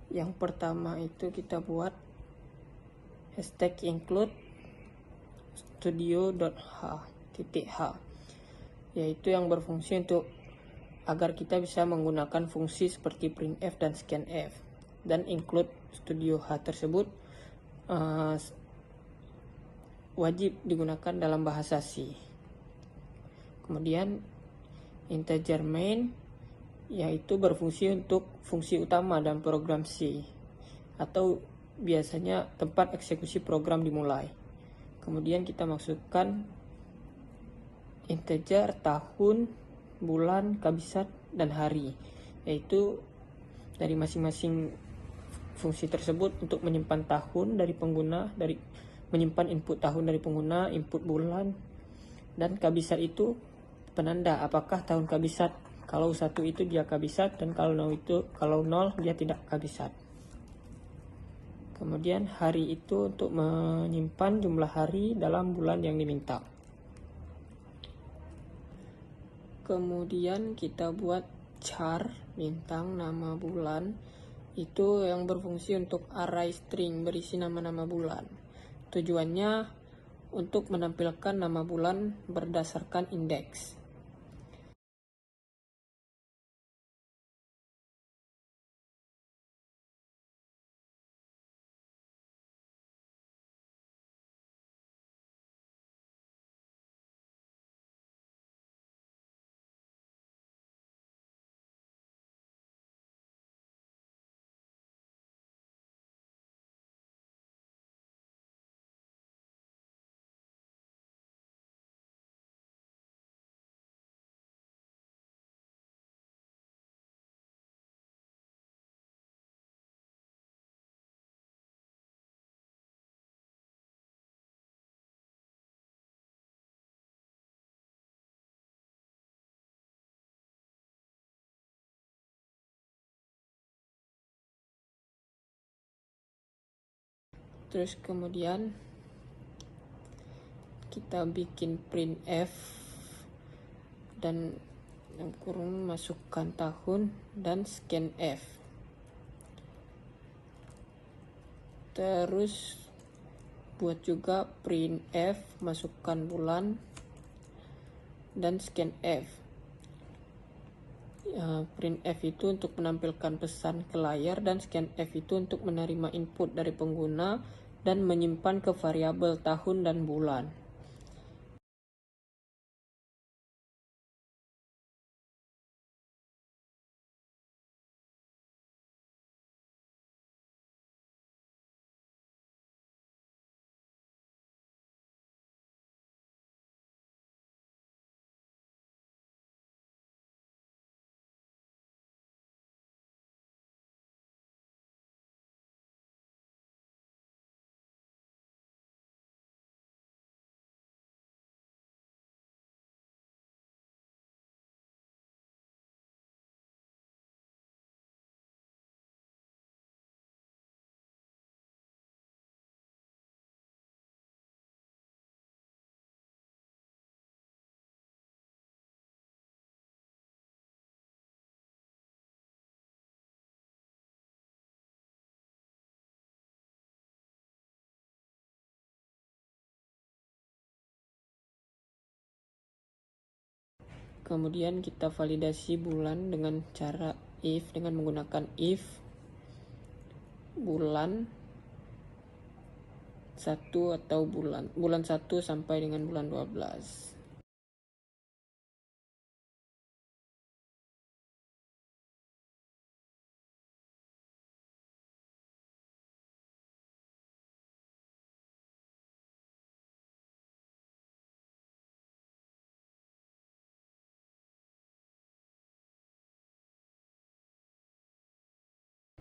Yang pertama itu kita buat hashtag include studio.h, yaitu yang berfungsi untuk agar kita bisa menggunakan fungsi seperti printf dan scanf. Dan include studio H tersebut wajib digunakan dalam bahasa C. Kemudian integer main, yaitu berfungsi untuk fungsi utama dalam program C, atau biasanya tempat eksekusi program dimulai. Kemudian kita masukkan integer tahun, bulan, kabisat, dan hari, yaitu dari masing-masing fungsi tersebut untuk menyimpan tahun dari pengguna, menyimpan input tahun dari pengguna, input bulan, dan kabisat itu penanda apakah tahun kabisat. Kalau 1 itu dia kabisat, dan kalau 0 dia tidak kabisat. Kemudian hari itu untuk menyimpan jumlah hari dalam bulan yang diminta. Kemudian kita buat char bintang nama bulan, itu yang berfungsi untuk array string berisi nama-nama bulan. Tujuannya untuk menampilkan nama bulan berdasarkan indeks. Terus kemudian kita bikin printf dan yang kurung masukkan tahun dan scanf. Terus buat juga printf, masukkan bulan dan scanf. Printf itu untuk menampilkan pesan ke layar, dan scanf itu untuk menerima input dari pengguna dan menyimpan ke variabel tahun dan bulan. Kemudian kita validasi bulan dengan cara if, dengan menggunakan if bulan 1 atau bulan 1 sampai dengan bulan 12.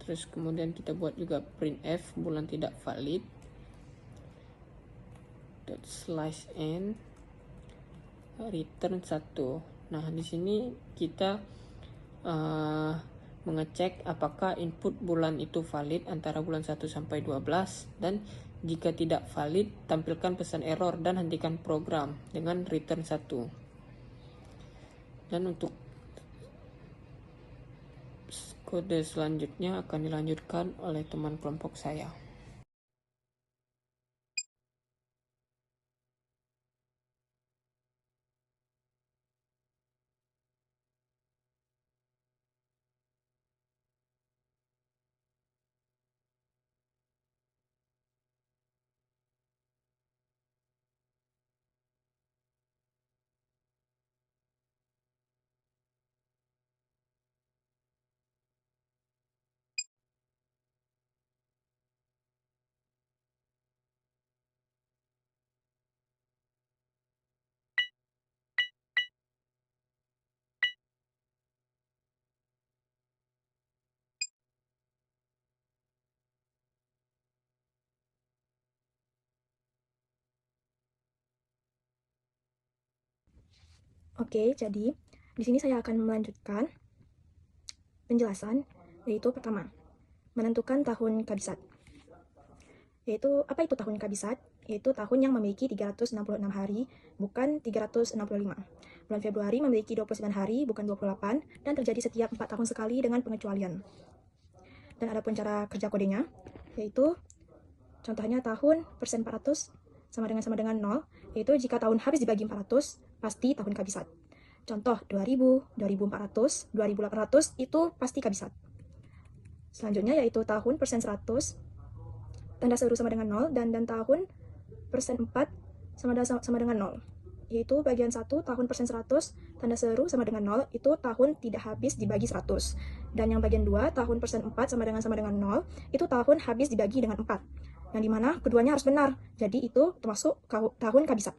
Terus kemudian kita buat juga printf bulan tidak valid .n return 1. Nah, di sini kita mengecek apakah input bulan itu valid antara bulan 1 sampai 12, dan jika tidak valid tampilkan pesan error dan hentikan program dengan return 1. Dan untuk Kode selanjutnya akan dilanjutkan oleh teman kelompok saya. Oke, jadi di sini saya akan melanjutkan penjelasan, yaitu pertama, menentukan tahun kabisat. Yaitu, apa itu tahun kabisat? Yaitu tahun yang memiliki 366 hari, bukan 365. Bulan Februari memiliki 29 hari, bukan 28, dan terjadi setiap 4 tahun sekali dengan pengecualian. Dan ada pun cara kerja kodenya, yaitu contohnya tahun persen 400 sama dengan 0, yaitu jika tahun habis dibagi 400, pasti tahun kabisat. Contoh 2000, 2400, 2800 itu pasti kabisat. Selanjutnya yaitu tahun persen 100, tanda seru sama dengan 0, dan tahun persen 4 sama dengan 0. Yaitu bagian 1 tahun persen 100, tanda seru sama dengan 0, itu tahun tidak habis dibagi 100. Dan yang bagian 2 tahun persen 4 sama dengan 0, itu tahun habis dibagi dengan 4. Yang dimana keduanya harus benar, jadi itu termasuk tahun kabisat.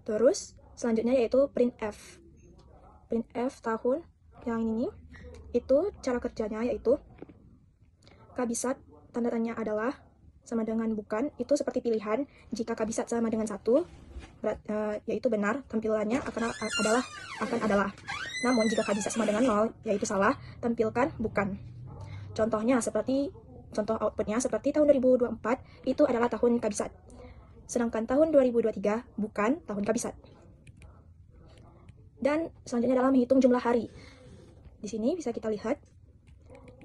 Terus selanjutnya yaitu printf. Printf tahun yang ini, itu cara kerjanya yaitu kabisat tanda tanya adalah sama dengan bukan, itu seperti pilihan. Jika kabisat sama dengan 1, yaitu benar, tampilannya akan adalah. Namun jika kabisat sama dengan 0, yaitu salah, tampilkan bukan. Contohnya seperti contoh outputnya seperti tahun 2024 itu adalah tahun kabisat. Sedangkan tahun 2023 bukan tahun kabisat. Dan selanjutnya adalah menghitung jumlah hari. Di sini bisa kita lihat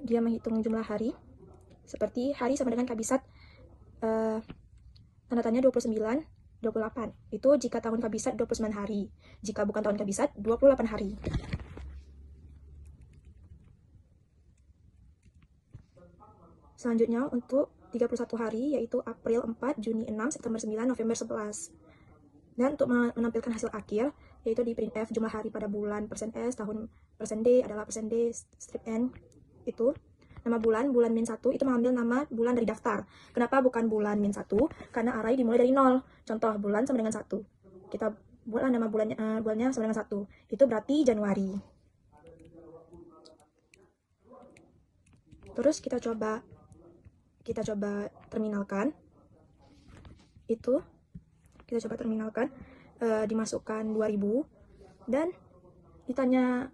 dia menghitung jumlah hari. Seperti hari sama dengan kabisat, tanda tanya 29, 28. Itu jika tahun kabisat 29 hari. Jika bukan tahun kabisat 28 hari. Selanjutnya untuk 31 hari, yaitu April 4, Juni 6, September 9, November 11. Dan untuk menampilkan hasil akhir, yaitu di printf jumlah hari pada bulan persen S, tahun persen D adalah persen D strip N. Itu nama bulan min 1 itu mengambil nama bulan dari daftar. Kenapa bukan bulan min 1? Karena array dimulai dari 0. Contoh bulan sama dengan 1. Kita buatlah nama bulannya sama dengan 1. Itu berarti Januari. Terus kita coba terminalkan. Itu kita coba terminalkan, dimasukkan 2000 dan ditanya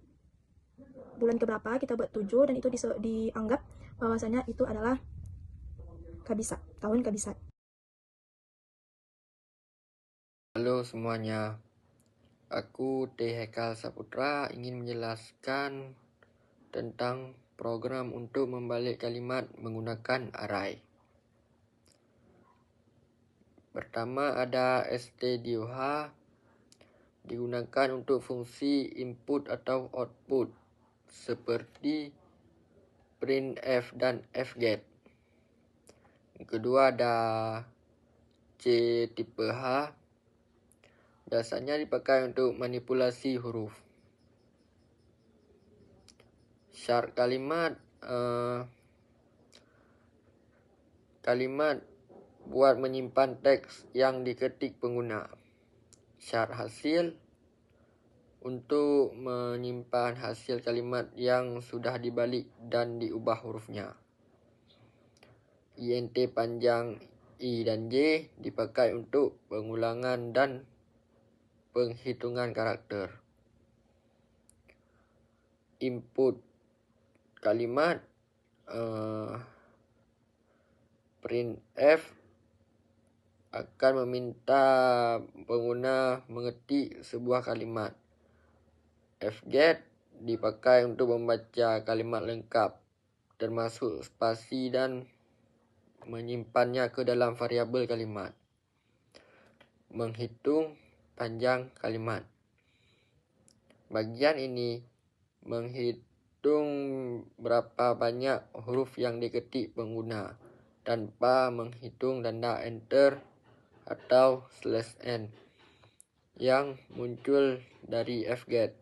bulan keberapa, kita buat 7 dan itu dianggap bahwasanya itu adalah kabisat, tahun kabisat. Halo semuanya, aku T. Hekal Saputra ingin menjelaskan tentang program untuk membalik kalimat menggunakan array. Pertama ada stdoh, digunakan untuk fungsi input atau output seperti printf dan fget. Kedua ada ctipe-h, biasanya dipakai untuk manipulasi huruf. Syarat kalimat, kalimat buat menyimpan teks yang diketik pengguna. Syarat hasil, untuk menyimpan hasil kalimat yang sudah dibalik dan diubah hurufnya. INT panjang I dan J dipakai untuk pengulangan dan penghitungan karakter. Input kalimat, printf akan meminta pengguna mengetik sebuah kalimat. fget dipakai untuk membaca kalimat lengkap, termasuk spasi dan menyimpannya ke dalam variabel kalimat. Menghitung panjang kalimat. Bagian ini menghitung berapa banyak huruf yang diketik pengguna tanpa menghitung tanda enter atau /n yang muncul dari fget.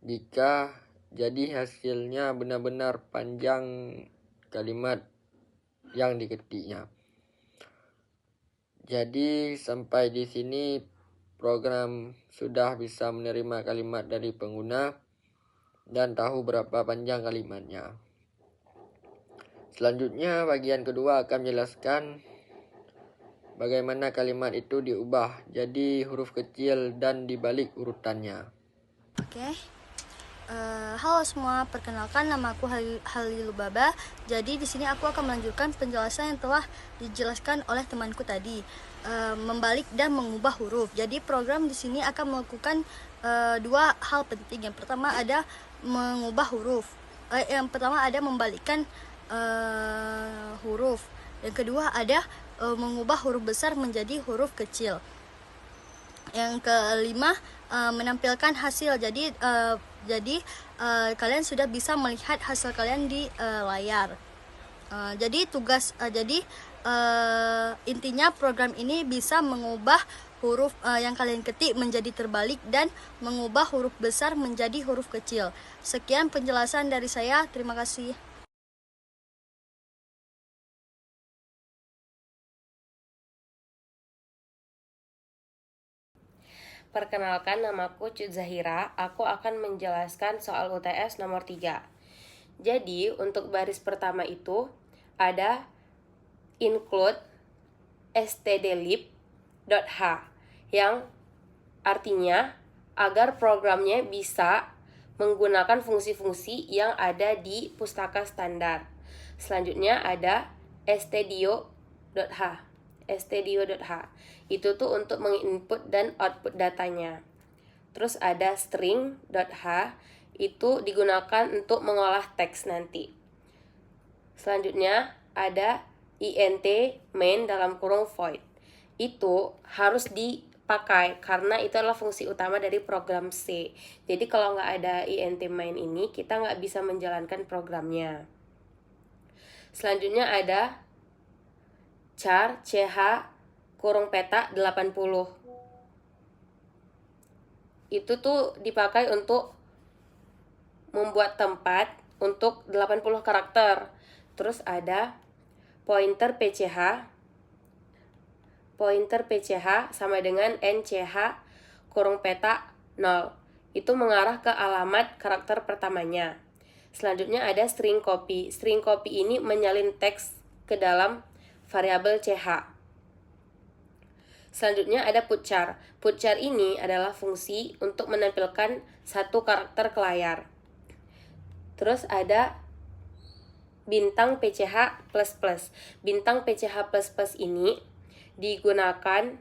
Jika jadi hasilnya benar-benar panjang kalimat yang diketiknya. Jadi sampai di sini program sudah bisa menerima kalimat dari pengguna dan tahu berapa panjang kalimatnya. Selanjutnya bagian kedua akan menjelaskan bagaimana kalimat itu diubah jadi huruf kecil dan dibalik urutannya. Oke. Halo semua, perkenalkan nama aku Halil Lubaba. Jadi di sini aku akan melanjutkan penjelasan yang telah dijelaskan oleh temanku tadi, membalik dan mengubah huruf. Jadi program di sini akan melakukan dua hal penting. Yang pertama ada mengubah huruf. Yang pertama ada membalikkan huruf. Yang kedua ada mengubah huruf besar menjadi huruf kecil. Yang kelima menampilkan hasil. Jadi kalian sudah bisa melihat hasil kalian di layar. Intinya program ini bisa mengubah huruf yang kalian ketik menjadi terbalik dan mengubah huruf besar menjadi huruf kecil. Sekian penjelasan dari saya. Terima kasih. Perkenalkan, namaku Cut Zahira. Aku akan menjelaskan soal UTS nomor 3. Jadi, untuk baris pertama itu ada include stdlib.h yang artinya agar programnya bisa menggunakan fungsi-fungsi yang ada di pustaka standar. Selanjutnya ada stdio.h. Itu tuh untuk menginput dan output datanya. Terus ada string.h, itu digunakan untuk mengolah teks nanti. Selanjutnya ada int main dalam kurung void. Itu harus dipakai karena itu adalah fungsi utama dari program C. Jadi kalau nggak ada int main ini, kita nggak bisa menjalankan programnya. Selanjutnya ada char ch kurung peta 80. Itu tuh dipakai untuk membuat tempat untuk 80 karakter. Terus ada pointer pch sama dengan nch kurung peta 0. Itu mengarah ke alamat karakter pertamanya. Selanjutnya ada string copy. String copy ini menyalin teks ke dalam variabel ch. Selanjutnya ada putchar. Putchar ini adalah fungsi untuk menampilkan satu karakter ke layar. Terus ada bintang pch++. Bintang pch++ ini digunakan,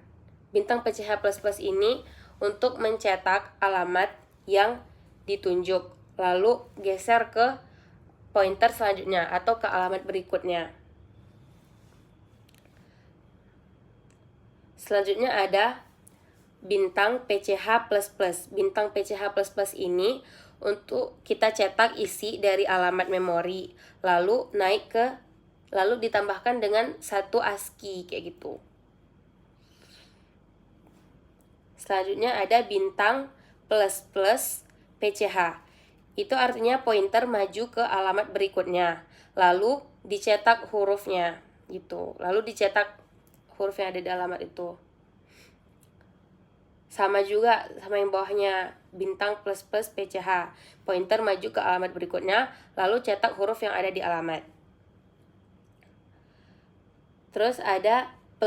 bintang pch++ ini untuk mencetak alamat yang ditunjuk, lalu geser ke pointer selanjutnya atau ke alamat berikutnya. Selanjutnya ada bintang pch++. Bintang pch++ ini untuk kita cetak isi dari alamat memori, lalu ditambahkan dengan satu ASCII kayak gitu. Selanjutnya ada bintang ++pch. Itu artinya pointer maju ke alamat berikutnya, lalu dicetak hurufnya gitu. Lalu dicetak huruf yang ada di alamat itu. Sama juga sama yang bawahnya, bintang ++pch. Pointer maju ke alamat berikutnya, lalu cetak huruf yang ada di alamat. Terus ada ++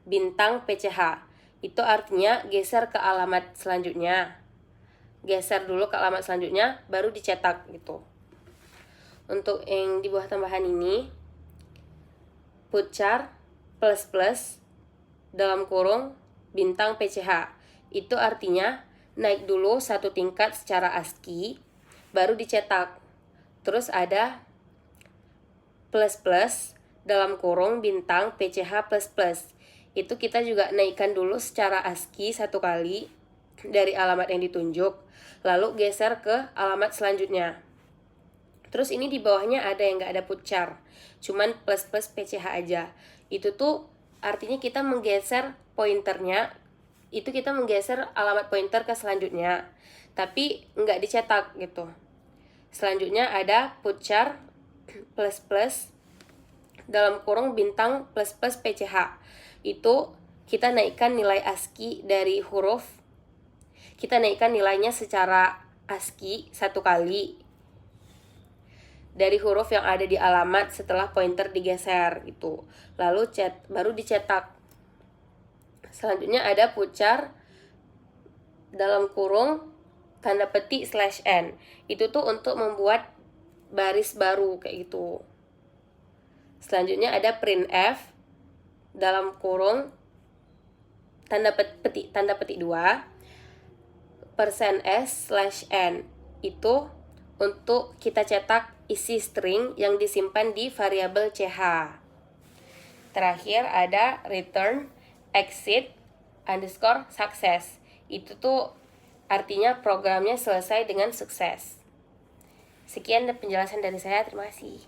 bintang pch. Itu artinya geser ke alamat selanjutnya. Geser dulu ke alamat selanjutnya, baru dicetak gitu. Untuk yang di bawah tambahan ini, putchar ++ dalam kurung bintang pch. Itu artinya naik dulu satu tingkat secara ASCII, baru dicetak. Terus ada plus dalam kurung bintang PCH++. Itu kita juga naikkan dulu secara ASCII satu kali dari alamat yang ditunjuk, lalu geser ke alamat selanjutnya. Terus ini di bawahnya ada yang nggak ada putchar, cuman plus PCH aja. Itu tuh artinya kita menggeser pointernya, itu kita menggeser alamat pointer ke selanjutnya, tapi nggak dicetak gitu. Selanjutnya ada putchar plus dalam kurung bintang plus PCH. Itu kita naikkan nilai ASCII dari huruf, kita naikkan nilainya secara ASCII satu kali dari huruf yang ada di alamat setelah pointer digeser itu, lalu baru dicetak. Selanjutnya ada putchar dalam kurung tanda petik /n. Itu tuh untuk membuat baris baru kayak gitu. Selanjutnya ada printf dalam kurung tanda petik 2 %s/n. Itu untuk kita cetak isi string yang disimpan di variabel ch. Terakhir ada return exit _success. Itu tuh artinya programnya selesai dengan sukses. Sekian penjelasan dari saya, terima kasih.